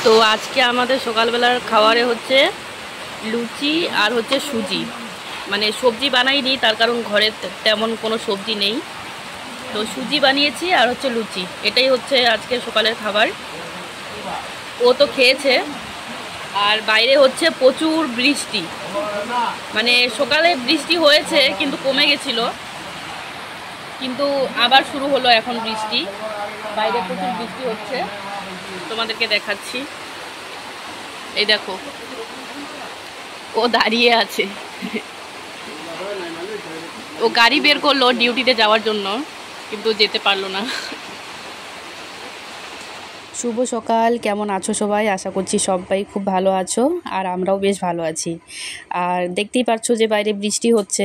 তো আজকে আমাদের সকালবেলার খাবারে হচ্ছে লুচি আর হচ্ছে সুজি। মানে সবজি বানাইনি, তার কারণ ঘরে তেমন কোনো সবজি নেই। তো সুজি বানিয়েছি আর হচ্ছে লুচি, এটাই হচ্ছে আজকে সকালের খাবার। ও তো খেয়েছে। আর বাইরে হচ্ছে প্রচুর বৃষ্টি, মানে সকালে বৃষ্টি হয়েছে কিন্তু কমে গেছিল, কিন্তু আবার শুরু হলো এখন বৃষ্টি। বাইরে প্রচুর বৃষ্টি হচ্ছে, তোমাদেরকে দেখাচ্ছি। এই দেখো, ও দাঁড়িয়ে আছে। ও গাড়ি বের করলো ডিউটিতে যাওয়ার জন্য, কিন্তু যেতে পারলো না। শুভ সকাল, কেমন আছো সবাই? আশা করছি সবাই খুব ভালো আছো, আর আমরাও বেশ ভালো আছি। আর দেখতেই পাচ্ছো যে বাইরে বৃষ্টি হচ্ছে।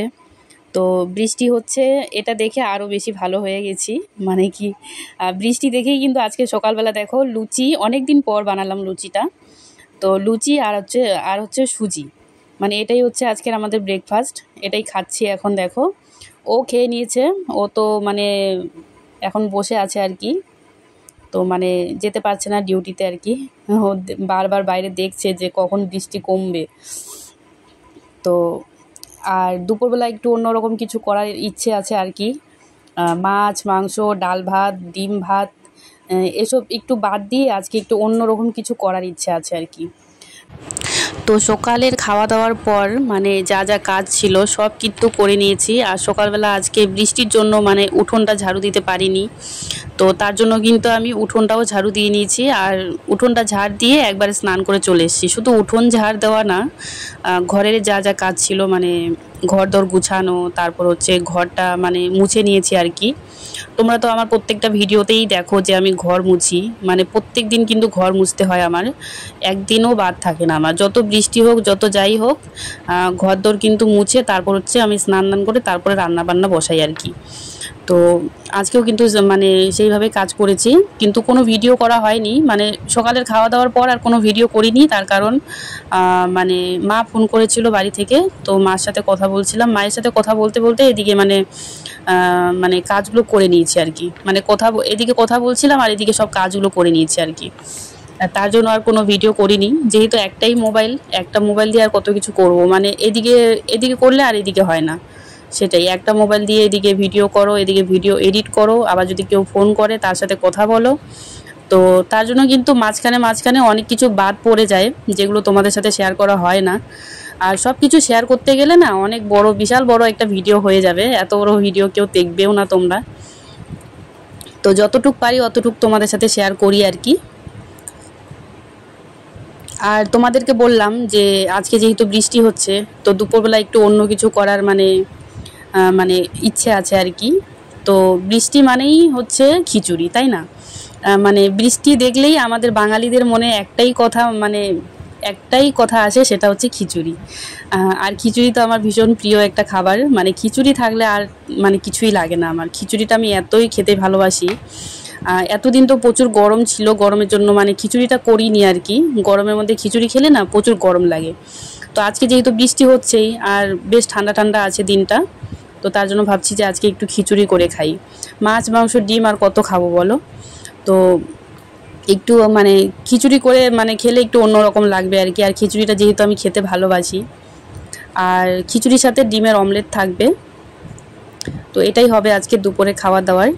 তো বৃষ্টি হচ্ছে এটা দেখে আরও বেশি ভালো হয়ে গেছি। মানে কি, বৃষ্টি দেখেই কিন্তু আজকে সকালবেলা দেখো লুচি, অনেক দিন পর বানালাম লুচিটা। তো লুচি আর হচ্ছে সুজি, মানে এটাই হচ্ছে আজকের আমাদের ব্রেকফাস্ট। এটাই খাচ্ছি এখন। দেখো, ও খেয়ে নিয়েছে। ও তো মানে এখন বসে আছে আর কি। তো মানে যেতে পারছে না ডিউটিতে আর কি। ও বারবার বাইরে দেখছে যে কখন বৃষ্টি কমবে। তো আর দুপুরবেলা একটু অন্যরকম কিছু করার ইচ্ছে আছে আর কি। মাছ, মাংস, ডাল ভাত, ডিম ভাত, এসব একটু বাদ দিয়ে আজকে একটু অন্যরকম কিছু করার ইচ্ছে আছে আর কি। তো সকালের খাওয়া দাওয়ার পর মানে যা যা কাজ ছিল সব কিন্তু করে নিয়েছি। আর সকালবেলা আজকে বৃষ্টির জন্য মানে উঠোনটা ঝাড়ু দিতে পারিনি, তো তার জন্য কিন্তু আমি উঠোনটাও ঝাড়ু দিয়ে নিয়েছি। আর উঠোনটা ঝাড় দিয়ে একবারে স্নান করে চলে এসেছি। শুধু উঠোন ঝাড় দেওয়া না, ঘরের যা যা কাজ ছিল মানে ঘর দর গুছানো, তারপর হচ্ছে ঘরটা মানে মুছে নিয়েছি আর কি। তোমরা তো আমার প্রত্যেকটা ভিডিওতেই দেখো যে আমি ঘর মুছি, মানে প্রত্যেক দিন কিন্তু ঘর মুছতে হয় আমার, একদিনও বাদ থাকে না আমার। যত বৃষ্টি হোক, যত যাই হোক, ঘর দর কিন্তু মুছে তারপর হচ্ছে আমি স্নান দান করে তারপরে রান্না বান্না বসাই আর কি। তো আজকেও কিন্তু মানে সেইভাবে কাজ করেছি, কিন্তু কোনো ভিডিও করা হয়নি। মানে সকালের খাওয়া দাওয়ার পর আর কোনো ভিডিও করিনি, তার কারণ মানে মা ফোন করেছিল বাড়ি থেকে। তো মার সাথে কথা বলছিলাম, মায়ের সাথে কথা বলতে বলতে এদিকে মানে মানে কাজগুলো করে নিয়েছি আর কি। মানে এদিকে কথা বলছিলাম আর এদিকে সব কাজগুলো করে নিয়েছি আর কি। তার জন্য আর কোনো ভিডিও করিনি, যেহেতু একটাই মোবাইল, একটা মোবাইল দিয়ে আর কত কিছু করব। মানে এদিকে এদিকে করলে আর এদিকে হয় না। সেটাই, একটা মোবাইল দিয়ে এদিকে ভিডিও করো, এদিকে ভিডিও এডিট করো, আবার যদি কেউ ফোন করে তার সাথে কথা বলো। তো তার জন্য কিন্তু মাঝখানে মাঝখানে অনেক কিছু বাদ পড়ে যায়, যেগুলো তোমাদের সাথে শেয়ার করা হয় না। আর সব কিছু শেয়ার করতে গেলে না অনেক বড়, বিশাল বড় একটা ভিডিও হয়ে যাবে। এত বড় ভিডিও কেউ দেখবেও না তোমরা। তো যতটুক পারি অতটুক তোমাদের সাথে শেয়ার করি আর কি। আর তোমাদেরকে বললাম যে আজকে যেহেতু বৃষ্টি হচ্ছে, তো দুপুরবেলা একটু অন্য কিছু করার মানে মানে ইচ্ছে আছে আর কি। তো বৃষ্টি মানেই হচ্ছে খিচুড়ি, তাই না? মানে বৃষ্টি দেখলেই আমাদের বাঙালিদের মনে একটাই কথা আসে, সেটা হচ্ছে খিচুড়ি। আর খিচুড়ি তো আমার ভীষণ প্রিয় একটা খাবার। মানে খিচুড়ি থাকলে আর মানে কিছুই লাগে না আমার। খিচুড়িটা আমি এতই খেতে ভালোবাসি। এতদিন তো প্রচুর গরম ছিল, গরমের জন্য মানে খিচুড়িটা করিনি আর কি। গরমের মধ্যে খিচুড়ি খেলে না প্রচুর গরম লাগে। তো আজকে যেহেতু বৃষ্টি হচ্ছেই আর বেশ ঠান্ডা ঠান্ডা আছে দিনটা, তো তার জন্য ভাবছি যে আজকে একটু খিচুড়ি করে খাই। মাছ, মাংস, ডিম আর কত খাবো বলো? তো একটু মানে খিচুড়ি করে মানে খেলে একটু অন্যরকম লাগবে আর কি। আর খিচুড়িটা যেহেতু আমি খেতে ভালোবাসি, আর খিচুড়ির সাথে ডিমের অমলেট থাকবে। তো এটাই হবে আজকে দুপুরে খাওয়া দাওয়ার।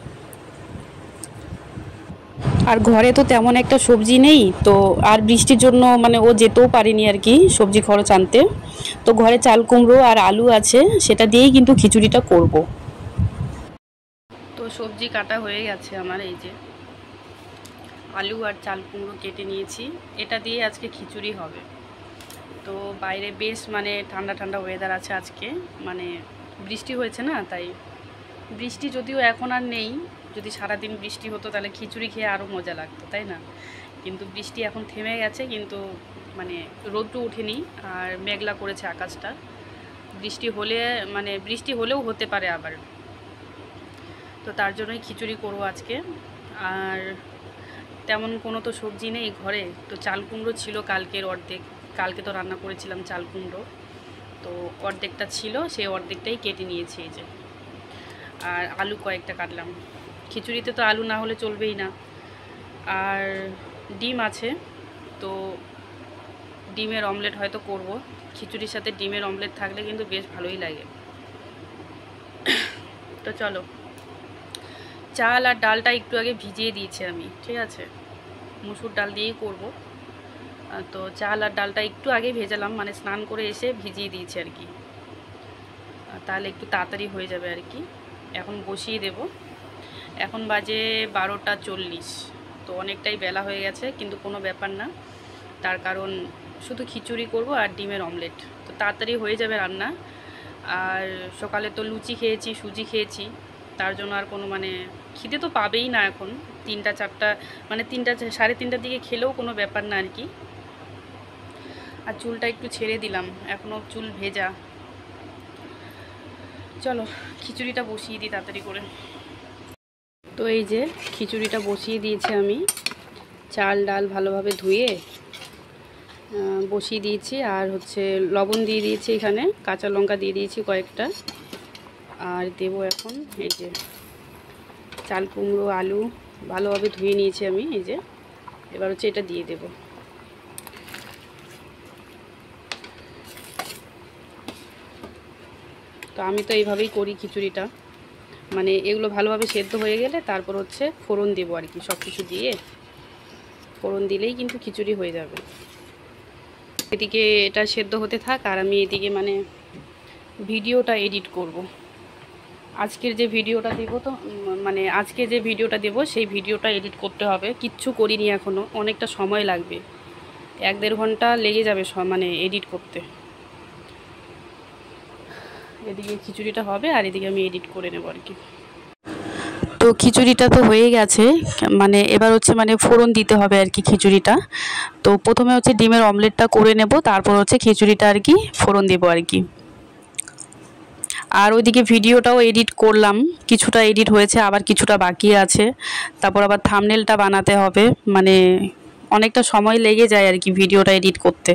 আর ঘরে তো তেমন একটা সবজি নেই, তো আর বৃষ্টির জন্য মানে ও যেতেও পারিনি আর কি সবজি খরচ আনতে। তো ঘরে চাল কুমড়ো আর আলু আছে, সেটা দিয়েই কিন্তু খিচুড়িটা করব। তো সবজি কাটা হয়ে গেছে আমার, এই যে আলু আর চাল কুমড়ো কেটে নিয়েছি, এটা দিয়ে আজকে খিচুড়ি হবে। তো বাইরে বেশ মানে ঠান্ডা ঠান্ডা ওয়েদার আছে আজকে, মানে বৃষ্টি হয়েছে না, তাই। বৃষ্টি যদিও এখন আর নেই, যদি সারাদিন বৃষ্টি হতো তাহলে খিচুড়ি খেয়ে আরও মজা লাগতো, তাই না? কিন্তু বৃষ্টি এখন থেমে গেছে, কিন্তু মানে রোদ্রু ওঠেনি আর মেঘলা করেছে আকাশটা। বৃষ্টি হলে মানে বৃষ্টি হলেও হতে পারে আবার। তো তার জন্যই খিচুড়ি করবো আজকে। আর তেমন কোনো তো সবজি নেই ঘরে। তো চাল কুমড়ো ছিল কালকের অর্ধেক, কালকে তো রান্না করেছিলাম চাল কুমড়ো, তো অর্ধেকটা ছিল, সেই অর্ধেকটাই কেটে নিয়েছি এই যে। আর আলু কয়েকটা কাটলাম, খিচুড়িতে তো আলু না হলে চলবেই না। আর ডিম আছে, তো ডিমের অমলেট হয়তো করব। খিচুড়ির সাথে ডিমের অমলেট থাকলে কিন্তু বেশ ভালোই লাগে। তো চলো, চাল আর ডালটা একটু আগে ভিজিয়ে দিয়েছি আমি, ঠিক আছে, মুসুর ডাল দিয়েই করব। তো চাল আর ডালটা একটু আগে ভেজালাম, মানে স্নান করে এসে ভিজিয়ে দিয়েছি আর কি, তাহলে একটু তাড়াতাড়ি হয়ে যাবে আর কি। এখন বসিয়ে দেব। এখন বাজে 12টা 40, তো অনেকটাই বেলা হয়ে গেছে, কিন্তু কোনো ব্যাপার না, তার কারণ শুধু খিচুড়ি করব আর ডিমের অমলেট, তো তাড়াতাড়ি হয়ে যাবে রান্না। আর সকালে তো লুচি খেয়েছি, সুজি খেয়েছি, তার জন্য আর কোনো মানে খিদে তো পাবেই না এখন। 3টা 4টা মানে 3টা 3:30টার দিকে খেলেও কোনো ব্যাপার না আর কি। আর চুলটা একটু ছেড়ে দিলাম, এখনও চুল ভেজা। চলো খিচুড়িটা বসিয়ে দিই তাড়াতাড়ি করে। তো এই যে খিচুড়িটা বসিয়ে দিয়েছি আমি, চাল ডাল ভালোভাবে ধুয়ে বসিয়ে দিয়েছি। আর হচ্ছে লবণ দিয়ে দিয়েছি, এখানে কাঁচা লঙ্কা দিয়ে দিয়েছি কয়েকটা। আর দেবো এখন এই যে চাল কুমড়ো আলু ভালোভাবে ধুয়ে নিয়েছি আমি, এই যে এবার হচ্ছে এটা দিয়ে দেব। তো আমি তো এইভাবেই করি খিচুড়িটা, মানে এগুলো ভালোভাবে সেদ্ধ হয়ে গেলে তারপর হচ্ছে ফোড়ন দেবো আর কি, সব কিছু দিয়ে ফোড়ন দিলেই কিন্তু খিচুড়ি হয়ে যাবে। এদিকে এটা সেদ্ধ হতে থাক, আর আমি এদিকে মানে ভিডিওটা এডিট করব। আজকের যে ভিডিওটা দেব, তো মানে আজকে যে ভিডিওটা দেব সেই ভিডিওটা এডিট করতে হবে। কিচ্ছু করিনি এখনও, অনেকটা সময় লাগবে, 1-1.5 ঘন্টা লেগে যাবে মানে এডিট করতে। এদিকে খিচুড়িটা হবে আর এদিকে আমি এডিট করে নেব আর কি। তো খিচুড়িটা তো হয়ে গেছে, মানে এবার হচ্ছে মানে ফোড়ন দিতে হবে আর কি খিচুড়িটা। তো প্রথমে হচ্ছে ডিমের অমলেটটা করে নেব, তারপর হচ্ছে খিচুড়িটা আর কি ফোড়ন দেব আর কি। আর ওইদিকে ভিডিওটাও এডিট করলাম, কিছুটা এডিট হয়েছে, আবার কিছুটা বাকি আছে। তারপর আবার থাম্বনেলটা বানাতে হবে, মানে অনেকটা সময় লেগে যায় আর কি ভিডিওটা এডিট করতে।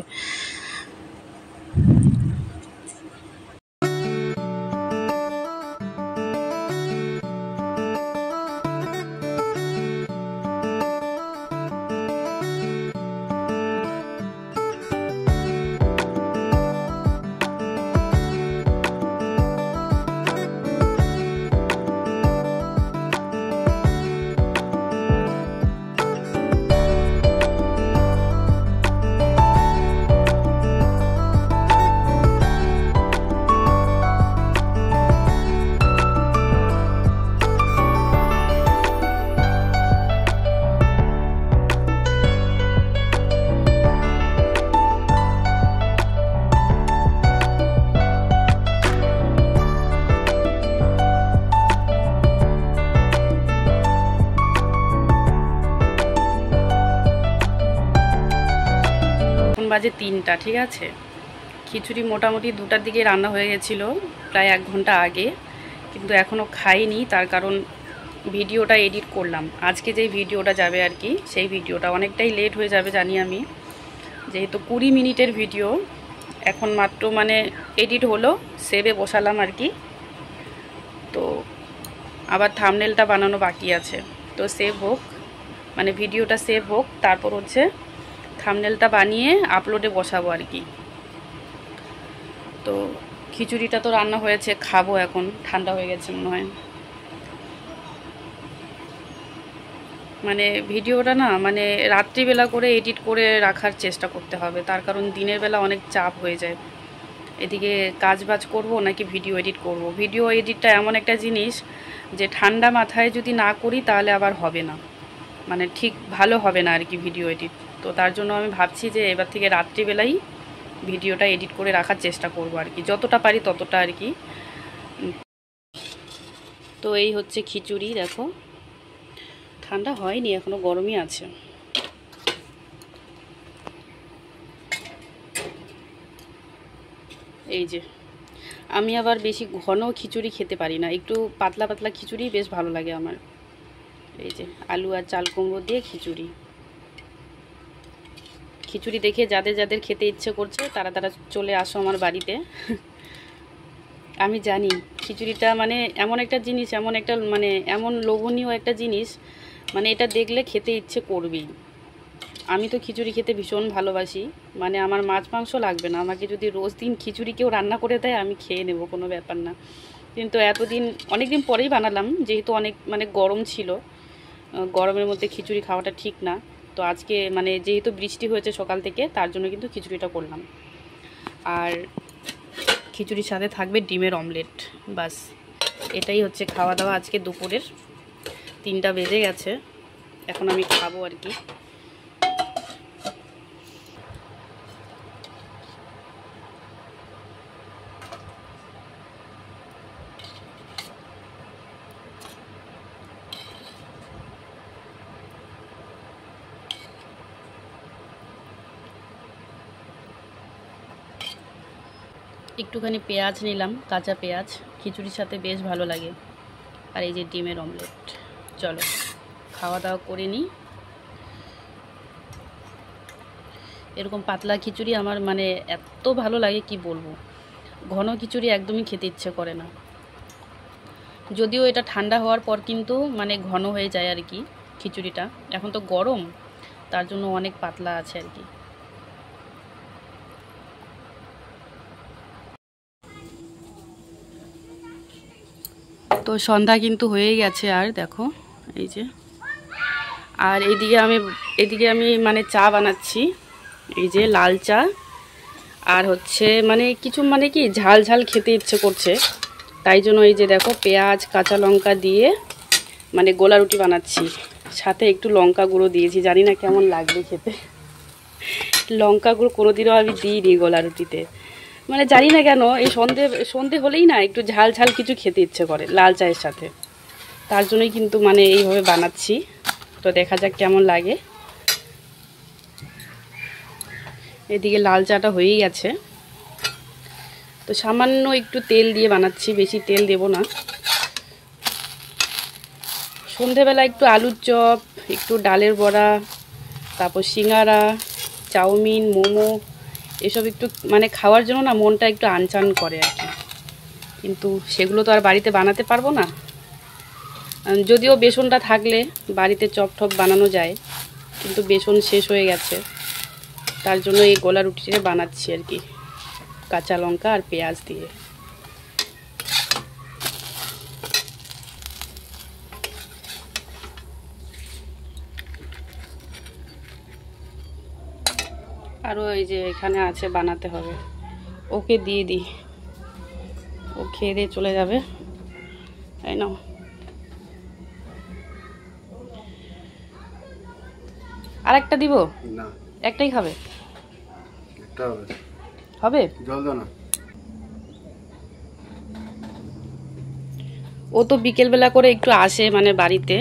বাজে 3টা, ঠিক আছে। খিচুড়ি মোটামুটি 2টার দিকে রান্না হয়ে গেছিলো, প্রায় 1 ঘন্টা আগে, কিন্তু এখনও খাইনি, তার কারণ ভিডিওটা এডিট করলাম। আজকে যেই ভিডিওটা যাবে আর কি, সেই ভিডিওটা অনেকটাই লেট হয়ে যাবে জানি আমি, যেহেতু 20 মিনিটের ভিডিও, এখন মাত্র মানে এডিট হলো, সেভে বসালাম আর কি। তো আবার থাম্বনেলটা বানানো বাকি আছে, তো সেভ হোক, মানে ভিডিওটা সেভ হোক, তারপর হচ্ছে থাম্বনেলটা বানিয়ে আপলোডে বসাবো আর কি। তো খিচুড়িটা তো রান্না হয়েছে, খাবো এখন, ঠান্ডা হয়ে গেছে মনে হয়। মানে ভিডিওটা না মানে রাত্রিবেলা করে এডিট করে রাখার চেষ্টা করতে হবে, তার কারণ দিনের বেলা অনেক চাপ হয়ে যায়। এদিকে কাজবাজ করব নাকি ভিডিও এডিট করব। ভিডিও এডিটটা এমন একটা জিনিস যে ঠান্ডা মাথায় যদি না করি তাহলে আবার হবে না, মানে ঠিক ভালো হবে না আর কি ভিডিও এডিট। তো তার জন্য আমি ভাবছি যে এবার থেকে রাত্রিবেলাই ভিডিওটা এডিট করে রাখার চেষ্টা করব আর কি, যতটা পারি ততটা আর কি। তো এই হচ্ছে খিচুড়ি, দেখো ঠান্ডা হয়নি এখনো, গরমই আছে। এই যে আমি আবার বেশি ঘন খিচুড়ি খেতে পারি না, একটু পাতলা পাতলা খিচুড়ি বেশ ভালো লাগে আমার। এই যে আলু আর চাল কুমড়ো দিয়ে খিচুড়ি। খিচুড়ি দেখে যাদের যাদের খেতে ইচ্ছে করছে তারা তারা চলে আসো আমার বাড়িতে। আমি জানি খিচুড়িটা মানে এমন একটা জিনিস, এমন একটা মানে এমন লোভনীয় একটা জিনিস, মানে এটা দেখলে খেতে ইচ্ছে করবেই। আমি তো খিচুড়ি খেতে ভীষণ ভালোবাসি, মানে আমার মাছ মাংস লাগবে না, আমাকে যদি রোজ দিন খিচুড়ি কেউ রান্না করে দেয় আমি খেয়ে নেব, কোনো ব্যাপার না। কিন্তু এতদিন অনেক দিন পরেই বানালাম, যেহেতু অনেক মানে গরম ছিল, গরমের মধ্যে খিচুড়ি খাওয়াটা ঠিক না। তো আজকে মানে যেহেতু বৃষ্টি হয়েছে সকাল থেকে, তার জন্য কিন্তু খিচুড়িটা করলাম। আর খিচুড়ির সাথে থাকবে ডিমের অমলেট, বাস এটাই হচ্ছে খাওয়া দাওয়া আজকে দুপুরের। 3টা বেজে গেছে, এখন আমি খাবো আর কি। একটুখানি পেঁয়াজ নিলাম, কাঁচা পেঁয়াজ, খিচুড়ির সাথে বেশ ভালো লাগে। আর এই যে ডিমের অমলেট। চলো খাওয়া দাওয়া করে নিই। এরকম পাতলা খিচুড়ি আমার মানে এত ভালো লাগে কি বলবো, ঘন খিচুড়ি একদমই খেতে ইচ্ছে করে না। যদিও এটা ঠান্ডা হওয়ার পর কিন্তু মানে ঘন হয়ে যায় আর কি খিচুড়িটা, এখন তো গরম, তার জন্য অনেক পাতলা আছে আর কি। তো সন্ধ্যা কিন্তু হয়েই গেছে, আর দেখো এই যে, আর এদিকে আমি মানে চা বানাচ্ছি, এই যে লাল চা। আর হচ্ছে মানে কিছু মানে কি ঝাল ঝাল খেতে ইচ্ছে করছে, তাই জন্য এই যে দেখো পেঁয়াজ কাঁচা লঙ্কা দিয়ে মানে গোলা রুটি বানাচ্ছি, সাথে একটু লঙ্কা গুঁড়ো দিয়েছি, জানি না কেমন লাগবে খেতে। লঙ্কা গুঁড়ো কোনোদিনও আমি দিইনি গোলা রুটিতে, মানে জানি না কেন এই সন্ধে হলেই না একটু ঝাল ঝাল কিছু খেতে ইচ্ছে করে লাল চায়ের সাথে, তার জন্যই কিন্তু মানে এইভাবে বানাচ্ছি। তো দেখা যাক কেমন লাগে। এদিকে লাল চাটা হয়েই গেছে, তো সামান্য একটু তেল দিয়ে বানাচ্ছি, বেশি তেল দেব না। সন্ধেবেলা একটু আলুর চপ, একটু ডালের বড়া, তারপর সিঙ্গারা, চাউমিন, মোমো, এসব একটু মানে খাওয়ার জন্য না মনটা একটু আনচান করে আর কি। কিন্তু সেগুলো তো আর বাড়িতে বানাতে পারবো না, যদিও বেসনটা থাকলে বাড়িতে চপ টপ বানানো যায়, কিন্তু বেসন শেষ হয়ে গেছে, তার জন্য এই গোলা রুটিটা বানাচ্ছি আর কি, কাঁচা লঙ্কা আর পেঁয়াজ দিয়ে। আরও এই যে এখানে আছে বানাতে হবে, ওকে দিয়ে দিই, ও খেয়ে দিয়ে চলে যাবে। তাই না, আর একটা দিব না, একটাই খাবে, একটা হবে জল দাও না। ও তো বিকেলবেলা করে একটু আসে মানে বাড়িতে,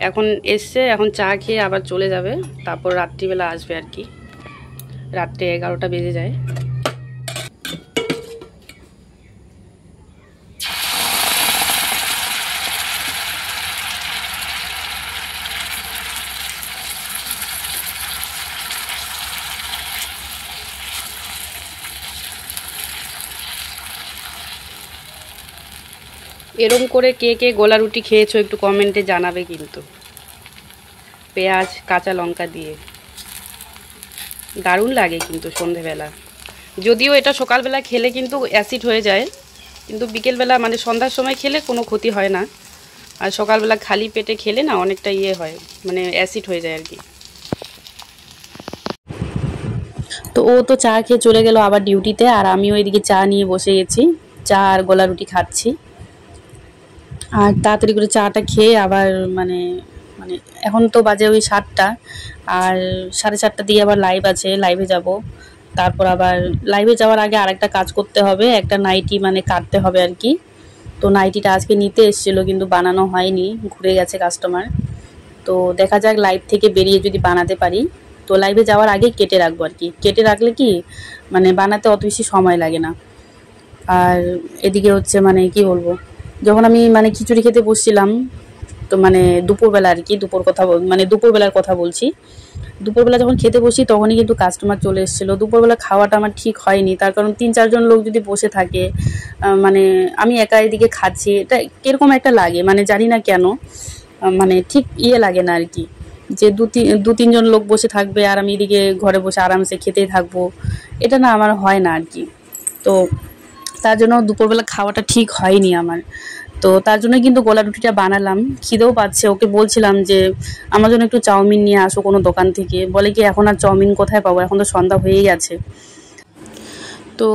এখন এসছে, এখন চা খেয়ে আবার চলে যাবে, তারপর রাত্রিবেলা আসবে আর কি, রাত্রে 11টা বেজে যায়। এরম করে কে কে গোলা রুটি খেয়েছো একটু কমেন্টে জানাবে কিন্তু, পেঁয়াজ কাঁচা লঙ্কা দিয়ে দারুণ লাগে কিন্তু সন্ধেবেলা। যদিও এটা সকালবেলা খেলে কিন্তু অ্যাসিড হয়ে যায়, কিন্তু বিকেলবেলা মানে সন্ধ্যার সময় খেলে কোনো ক্ষতি হয় না, আর সকালবেলা খালি পেটে খেলে না অনেকটা ইয়ে হয়, মানে অ্যাসিড হয়ে যায় আর কি। তো ও তো চা খেয়ে চলে গেল আবার ডিউটিতে, আর আমিও এদিকে চা নিয়ে বসে গেছি, চা আর গোলা রুটি খাচ্ছি। আর তাড়াতাড়ি করে চাটা খেয়ে আবার মানে মানে এখন তো বাজে ওই 7টা, আর 4:30 দিয়ে আবার লাইভ আছে, লাইভে যাব। তারপর আবার লাইভে যাওয়ার আগে আরেকটা কাজ করতে হবে, একটা নাইটি মানে কাটতে হবে আর কি। তো নাইটিটা আজকে নিতে এসেছিলো কিন্তু বানানো হয়নি, ঘুরে গেছে কাস্টমার। তো দেখা যাক লাইভ থেকে বেরিয়ে যদি বানাতে পারি, তো লাইভে যাওয়ার আগে কেটে রাখবো আর কি, কেটে রাখলে কি মানে বানাতে অত বেশি সময় লাগে না। আর এদিকে হচ্ছে মানে কি বলবো, যখন আমি মানে খিচুড়ি খেতে বসছিলাম, তো মানে দুপুরবেলা আর কি, মানে দুপুরবেলার কথা বলছি, দুপুরবেলা যখন খেতে বসি তখনই কিন্তু কাস্টমার চলে এসেছিলো। দুপুরবেলা খাওয়াটা আমার ঠিক হয়নি, তার কারণ 3-4 জন লোক যদি বসে থাকে, মানে আমি একা এদিকে খাচ্ছি, এটা কিরকম একটা লাগে, মানে জানি না কেন, মানে ঠিক ইয়ে লাগে না আর কি, যে দু তিনজন লোক বসে থাকবে আর আমি এদিকে ঘরে বসে আরামসে খেতেই থাকবো, এটা না আমার হয় না আর কি। তো তার জন্য দুপুরবেলা খাওয়াটা ঠিক হয়নি আমার। তো তার জন্য কিন্তু গোলা রুটিটা বানালাম, খিদেও পাচ্ছে। ওকে বলছিলাম যে আমার জন্য একটু চাউমিন নিয়ে আসো কোনো দোকান থেকে। বলে কি এখন আর চাউমিন কোথায় পাবো, এখন তো সন্ধ্যা হয়েই গেছে। তো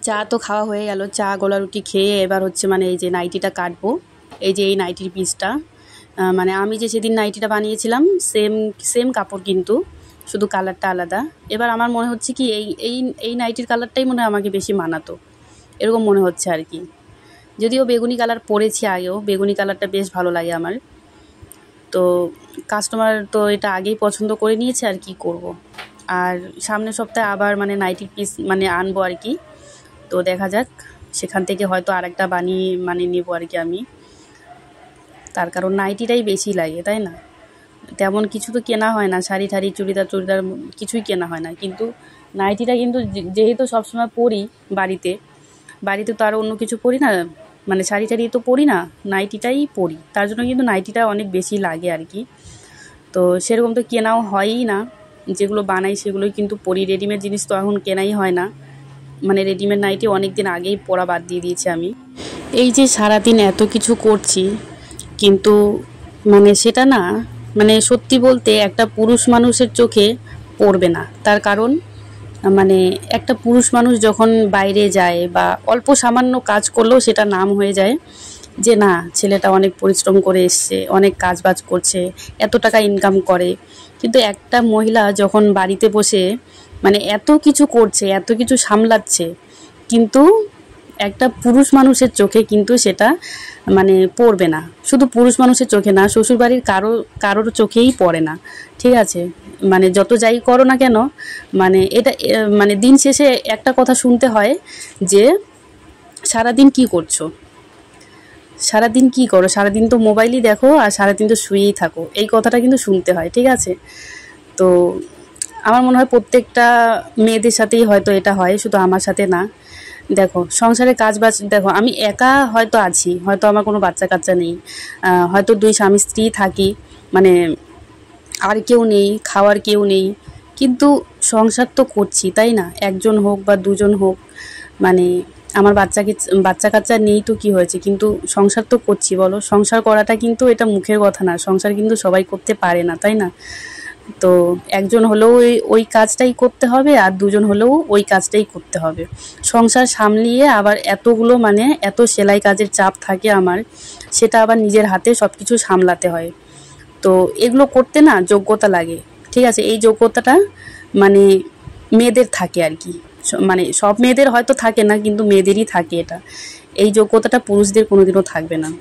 চা তো খাওয়া হয়ে গেল, চা গোলা রুটি খেয়ে এবার হচ্ছে মানে এই যে নাইটিটা কাটবো। এই যে এই নাইটির পিসটা, মানে আমি যে সেদিন নাইটিটা বানিয়েছিলাম সেম সেম কাপড়, কিন্তু শুধু কালারটা আলাদা। এবার আমার মনে হচ্ছে কি এই এই এই নাইটির কালারটাই মনে হয় আমাকে বেশি মানাতো, এরকম মনে হচ্ছে আর কি। যদিও বেগুনি কালার পরেছি আগেও, বেগুনি কালারটা বেশ ভালো লাগে আমার। তো কাস্টমার তো এটা আগেই পছন্দ করে নিয়েছে, আর কি করব। আর সামনের সপ্তাহে আবার মানে নাইটির পিস মানে আনবো আর কি। তো দেখা যাক, সেখান থেকে হয়তো আরেকটা বানিয়ে মানে নেবো আর কি আমি। তার কারণ নাইটিটাই বেশি লাগে, তাই না? তেমন কিছু তো কেনা হয় না, শাড়ি ঠাড়ি চুড়িদার টুড়িদার কিছুই কেনা হয় না, কিন্তু নাইটিটা কিন্তু যেহেতু সবসময় পরি বাড়িতে, বাড়িতে তো আর অন্য কিছু পরি না, মানে শাড়ি টাড়ি তো পরি না, নাইটিটাই পরি। তার জন্য কিন্তু নাইটিটা অনেক বেশি লাগে আর কি। তো সেরকম তো কেনাও হয়ই না, যেগুলো বানাই সেগুলোই কিন্তু পরি। রেডিমেড জিনিস তো এখন কেনাই হয় না, মানে রেডিমেড নাইটি অনেক দিন আগেই পরা বাদ দিয়ে দিয়েছি আমি। এই যে সারাদিন এত কিছু করছি, কিন্তু মানে সেটা না, মানে সত্যি বলতে একটা পুরুষ মানুষের চোখে পড়বে না। তার কারণ মানে একটা পুরুষ মানুষ যখন বাইরে যায় বা অল্প সামান্য কাজ করলেও সেটা নাম হয়ে যায় যে না, ছেলেটা অনেক পরিশ্রম করে এসছে, অনেক কাজ বাজ করছে, এত টাকা ইনকাম করে। কিন্তু একটা মহিলা যখন বাড়িতে বসে মানে এত কিছু করছে, এত কিছু সামলাচ্ছে, কিন্তু একটা পুরুষ মানুষের চোখে কিন্তু সেটা মানে পড়বে না। শুধু পুরুষ মানুষের চোখে না, শ্বশুরবাড়ির কারোর চোখেই পড়ে না, ঠিক আছে? মানে যত যাই করো না কেন, মানে এটা মানে দিন শেষে একটা কথা শুনতে হয় যে সারাদিন কি করছো, সারাদিন কি করো, সারাদিন তো মোবাইলই দেখো আর সারাদিন তো শুয়েই থাকো, এই কথাটা কিন্তু শুনতে হয়, ঠিক আছে? তো আমার মনে হয় প্রত্যেকটা মেয়েদের সাথেই হয়তো এটা হয়, শুধু আমার সাথে না। দেখো সংসারে কাজ বাজ, দেখো আমি একা হয়তো আছি, হয়তো আমার কোনো বাচ্চা কাচ্চা নেই, হয়তো দুই স্বামী স্ত্রী থাকি, মানে আর কেউ নেই, খাওয়ার কেউ নেই, কিন্তু সংসার তো করছি, তাই না? একজন হোক বা দুজন হোক, মানে আমার বাচ্চা কাচ্চা নেই তো কি হয়েছে, কিন্তু সংসার তো করছি। বলো, সংসার করাটা কিন্তু এটা মুখের কথা না, সংসার কিন্তু সবাই করতে পারে না, তাই না? তো একজন হলেও ওই কাজটাই করতে হবে আর দুজন হলেও ওই কাজটাই করতে হবে। সংসার সামলিয়ে আবার এতগুলো মানে এত সেলাই কাজের চাপ থাকে আমার, সেটা আবার নিজের হাতে সব কিছু সামলাতে হয়। তো এগুলো করতে না যোগ্যতা লাগে, ঠিক আছে? এই যোগ্যতাটা মানে মেয়েদের থাকে আর কি, মানে সব মেয়েদের হয়তো থাকে না, কিন্তু মেয়েদেরই থাকে এটা। এই যোগ্যতাটা পুরুষদের কোনোদিনও থাকবে না।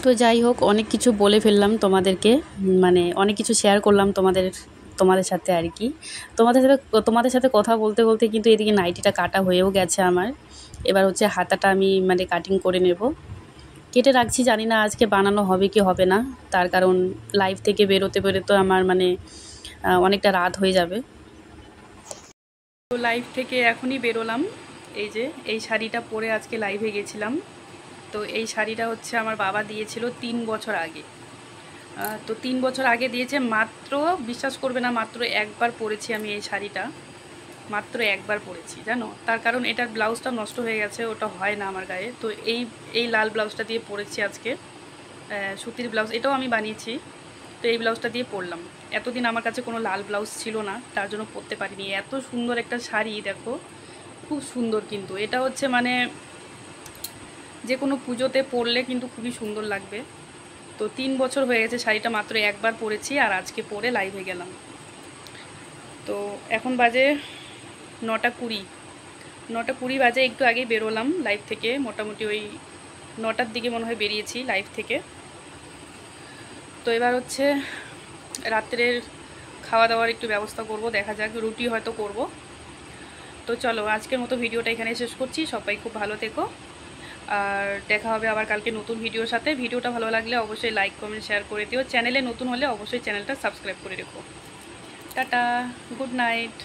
তো যাই হোক, অনেক কিছু বলে ফেললাম তোমাদেরকে, মানে অনেক কিছু শেয়ার করলাম তোমাদের সাথে আর কি। তোমাদের সাথে কথা বলতে বলতে কিন্তু এদিকে নাইটিটা কাটা হয়েও গেছে আমার। এবার হচ্ছে হাতাটা আমি মানে কাটিং করে নেব, কেটে রাখছি। জানি না আজকে বানানো হবে কি হবে না, তার কারণ লাইভ থেকে বেরোতে বেরোতে আমার মানে অনেকটা রাত হয়ে যাবে। তো লাইভ থেকে এখনই বেরোলাম। এই যে এই শাড়িটা পরে আজকে লাইভে গেছিলাম। তো এই শাড়িটা হচ্ছে আমার বাবা দিয়েছিল 3 বছর আগে। তো 3 বছর আগে দিয়েছে, মাত্র বিশ্বাস করবে না, মাত্র একবার পরেছি আমি এই শাড়িটা, মাত্র একবার পরেছি জানো। তার কারণ এটার ব্লাউজটা নষ্ট হয়ে গেছে, ওটা হয় না আমার গায়ে। তো এই লাল ব্লাউজটা দিয়ে পরেছি আজকে, সুতির ব্লাউজ, এটাও আমি বানিয়েছি। তো এই ব্লাউজটা দিয়ে পরলাম। এতদিন আমার কাছে কোনো লাল ব্লাউজ ছিল না, তার জন্য পরতে পারিনি। এত সুন্দর একটা শাড়ি দেখো, খুব সুন্দর। কিন্তু এটা হচ্ছে মানে যে কোনো পুজোতে পরলে কিন্তু খুবই সুন্দর লাগবে। তো 3 বছর হয়ে গেছে, শাড়িটা মাত্র একবার পরেছি আর আজকে পরে লাইভে গেলাম। তো এখন বাজে 9:20 বাজে, একটু আগেই বেরোলাম লাইভ থেকে, মোটামুটি ওই 9টার দিকে মনে হয় বেরিয়েছি লাইভ থেকে। তো এবার হচ্ছে রাত্রের খাওয়া দাওয়ার একটু ব্যবস্থা করব, দেখা যাক, রুটি হয়তো করব। তো চলো আজকের মতো ভিডিওটা এখানে শেষ করছি। সবাই খুব ভালো থেকো, আর দেখা হবে আবার কালকে নতুন ভিডিওর সাথে। ভিডিওটা ভালো লাগলে অবশ্যই লাইক কমেন্ট শেয়ার করে দিও। চ্যানেলে নতুন হলে অবশ্যই চ্যানেলটা সাবস্ক্রাইব করে রেখো। Tata, good night.